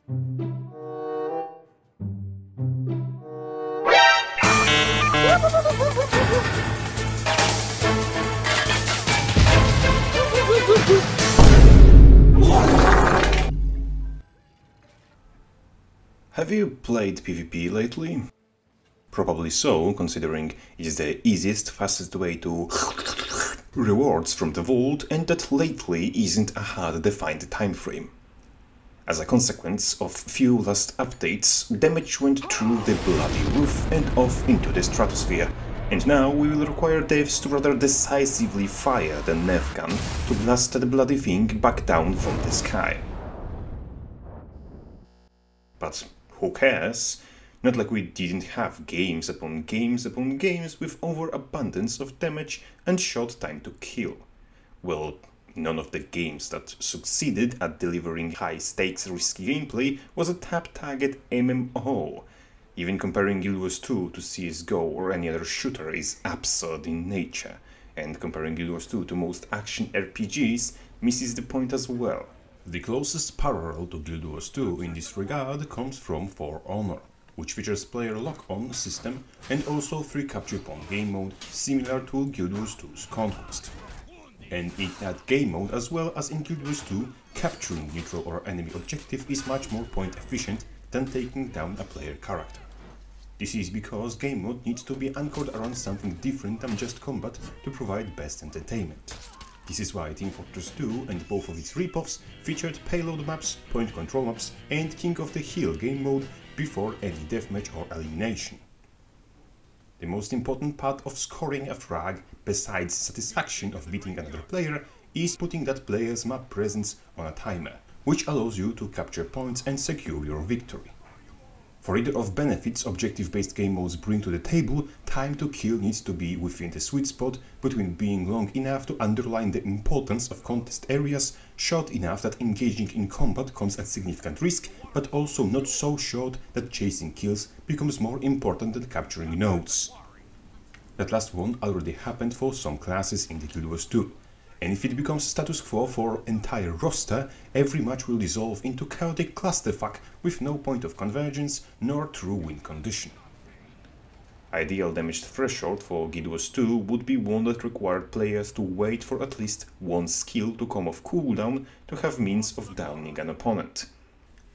Have you played PvP lately? Probably so, considering it is the easiest, fastest way to rewards from the vault, and that lately isn't a hard-defined time frame. As a consequence of few last updates, damage went through the bloody roof and off into the stratosphere, and now we will require devs to rather decisively fire the Nerf gun to blast the bloody thing back down from the sky. But who cares? Not like we didn't have games upon games upon games with overabundance of damage and short time to kill. Well, none of the games that succeeded at delivering high-stakes risky gameplay was a tap-target MMO. Even comparing GW2 to CSGO or any other shooter is absurd in nature, and comparing GW2 to most action RPGs misses the point as well. The closest parallel to Guild Wars 2 in this regard comes from For Honor, which features player lock-on system and also 3 capture point game mode similar to Guild Wars 2's Conquest. And in that game mode, as well as in Guild Wars 2, capturing neutral or enemy objective is much more point efficient than taking down a player character. This is because game mode needs to be anchored around something different than just combat to provide best entertainment. This is why Team Fortress 2 and both of its ripoffs featured payload maps, point control maps and King of the Hill game mode before any deathmatch or elimination. The most important part of scoring a frag, besides satisfaction of beating another player, is putting that player's map presence on a timer, which allows you to capture points and secure your victory. For either of benefits objective-based game modes bring to the table, time to kill needs to be within the sweet spot between being long enough to underline the importance of contest areas, short enough that engaging in combat comes at significant risk, but also not so short that chasing kills becomes more important than capturing nodes. That last one already happened for some classes in the Guild Wars 2. And if it becomes status quo for entire roster, every match will dissolve into chaotic clusterfuck with no point of convergence nor true win condition. Ideal damage threshold for Guild Wars 2 would be one that required players to wait for at least one skill to come off cooldown to have means of downing an opponent.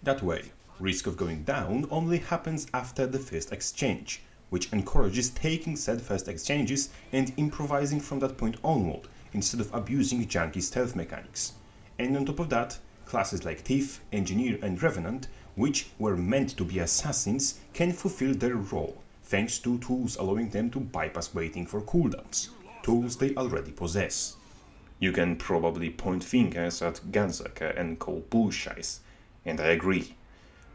That way, risk of going down only happens after the first exchange, which encourages taking said first exchanges and improvising from that point onward, instead of abusing janky stealth mechanics. And on top of that, classes like Thief, Engineer and Revenant, which were meant to be assassins, can fulfill their role, thanks to tools allowing them to bypass waiting for cooldowns, tools they already possess. You can probably point fingers at Gunzerker and call bullshit, and I agree.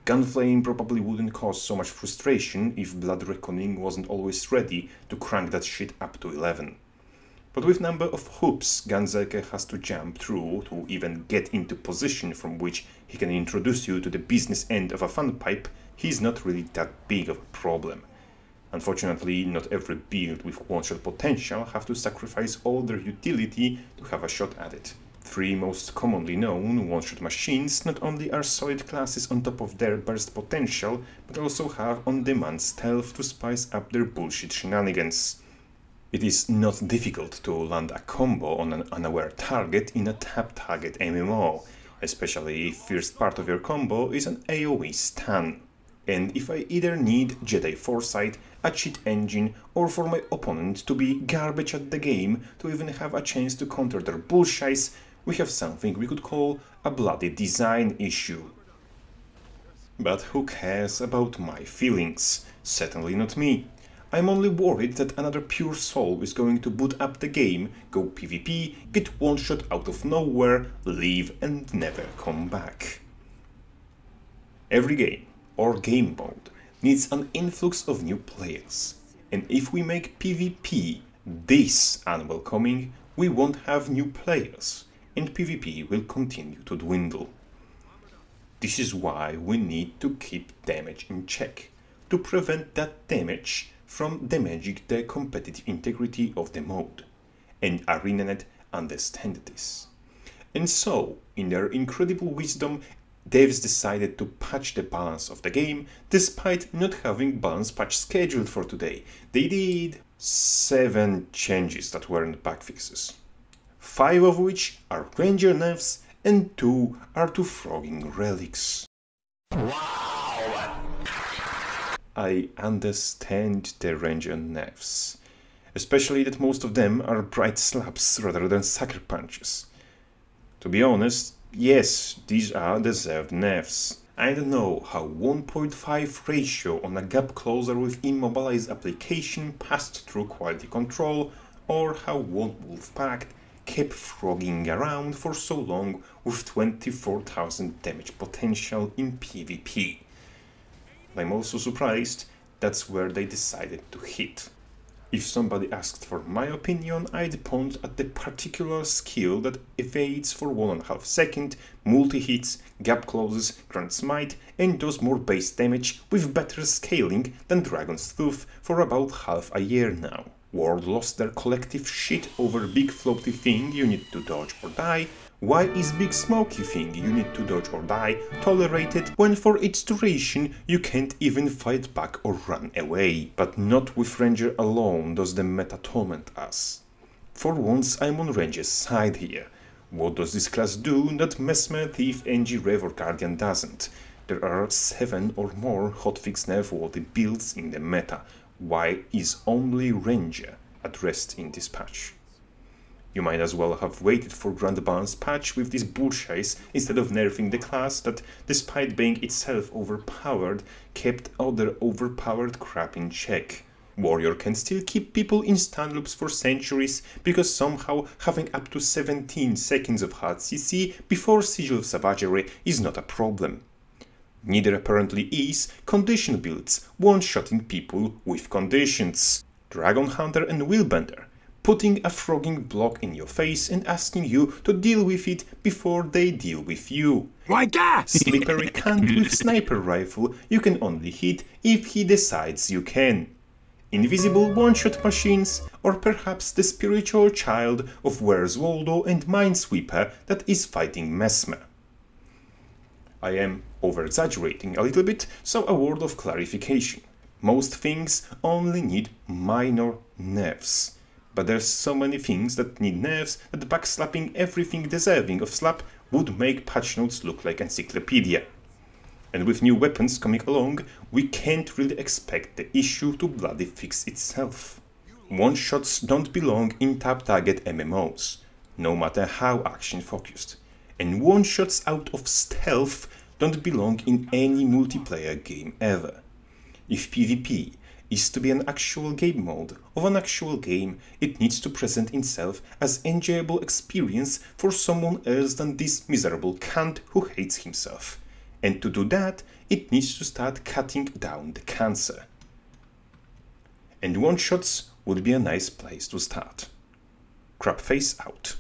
Gunflame probably wouldn't cause so much frustration if Blood Reckoning wasn't always ready to crank that shit up to 11. But with number of hoops Gunzerker has to jump through to even get into position from which he can introduce you to the business end of a funpipe, he's not really that big of a problem. Unfortunately, not every build with one-shot potential have to sacrifice all their utility to have a shot at it. 3 most commonly known one-shot machines not only are solid classes on top of their burst potential, but also have on-demand stealth to spice up their bullshit shenanigans. It is not difficult to land a combo on an unaware target in a tap-target MMO, especially if first part of your combo is an AoE stun. And if I either need Jedi Foresight, a cheat engine, or for my opponent to be garbage at the game to even have a chance to counter their bullshites, we have something we could call a bloody design issue. But who cares about my feelings? Certainly not me. I'm only worried that another pure soul is going to boot up the game, go PvP, get one shot out of nowhere, leave and never come back. Every game, or game mode, needs an influx of new players. And if we make PvP this unwelcoming, we won't have new players, and PvP will continue to dwindle. This is why we need to keep damage in check, to prevent that damage from damaging the competitive integrity of the mode, and ArenaNet understand this. And so, in their incredible wisdom, devs decided to patch the balance of the game despite not having balance patch scheduled for today. They did 7 changes that weren't bug fixes, 5 of which are ranger nerfs and 2 are to frogging relics. Wow! I understand the ranger nerfs, especially that most of them are bright slaps rather than sucker punches. To be honest, yes, these are deserved nerfs. I don't know how 1.5 ratio on a gap closer with immobilized application passed through quality control, or how one Wolfpack kept frogging around for so long with 24,000 damage potential in PvP. I'm also surprised that's where they decided to hit. If somebody asked for my opinion, I'd point at the particular skill that evades for 1.5 seconds, multi-hits, gap closes, grand smite, and does more base damage with better scaling than Dragon's Tooth for about half a year now. World lost their collective shit over big floaty thing you need to dodge or die. Why is big smoky thing you need to dodge or die tolerated when for its duration you can't even fight back or run away? But not with Ranger alone does the meta torment us. For once I'm on Ranger's side here. What does this class do that Mesmer, Thief, NG, Rev or Guardian doesn't? There are 7 or more hotfix nerf-worthy builds in the meta. Why is only Ranger addressed in this patch? You might as well have waited for Grand Balance patch with this bullshit instead of nerfing the class that, despite being itself overpowered, kept other overpowered crap in check. Warrior can still keep people in stun loops for centuries because somehow having up to 17 seconds of hard CC before Sigil of Savagery is not a problem. Neither apparently is condition builds one-shotting people with conditions. Dragon Hunter and Willbender, putting a frogging block in your face and asking you to deal with it before they deal with you. Like that! Slippery cunt with sniper rifle you can only hit if he decides you can. Invisible one-shot machines, or perhaps the spiritual child of Where's Waldo and Minesweeper that is fighting Mesmer. I am over-exaggerating a little bit, so a word of clarification. Most things only need minor nerfs. But there's so many things that need nerfs that backslapping everything deserving of slap would make patch notes look like encyclopedia. And with new weapons coming along, we can't really expect the issue to bloody fix itself. One-shots don't belong in tap-target MMOs, no matter how action-focused. And one-shots out of stealth don't belong in any multiplayer game ever. If PvP is to be an actual game mode of an actual game, it needs to present itself as enjoyable experience for someone else than this miserable cunt who hates himself. And to do that, it needs to start cutting down the cancer. And one-shots would be a nice place to start. Crabface out.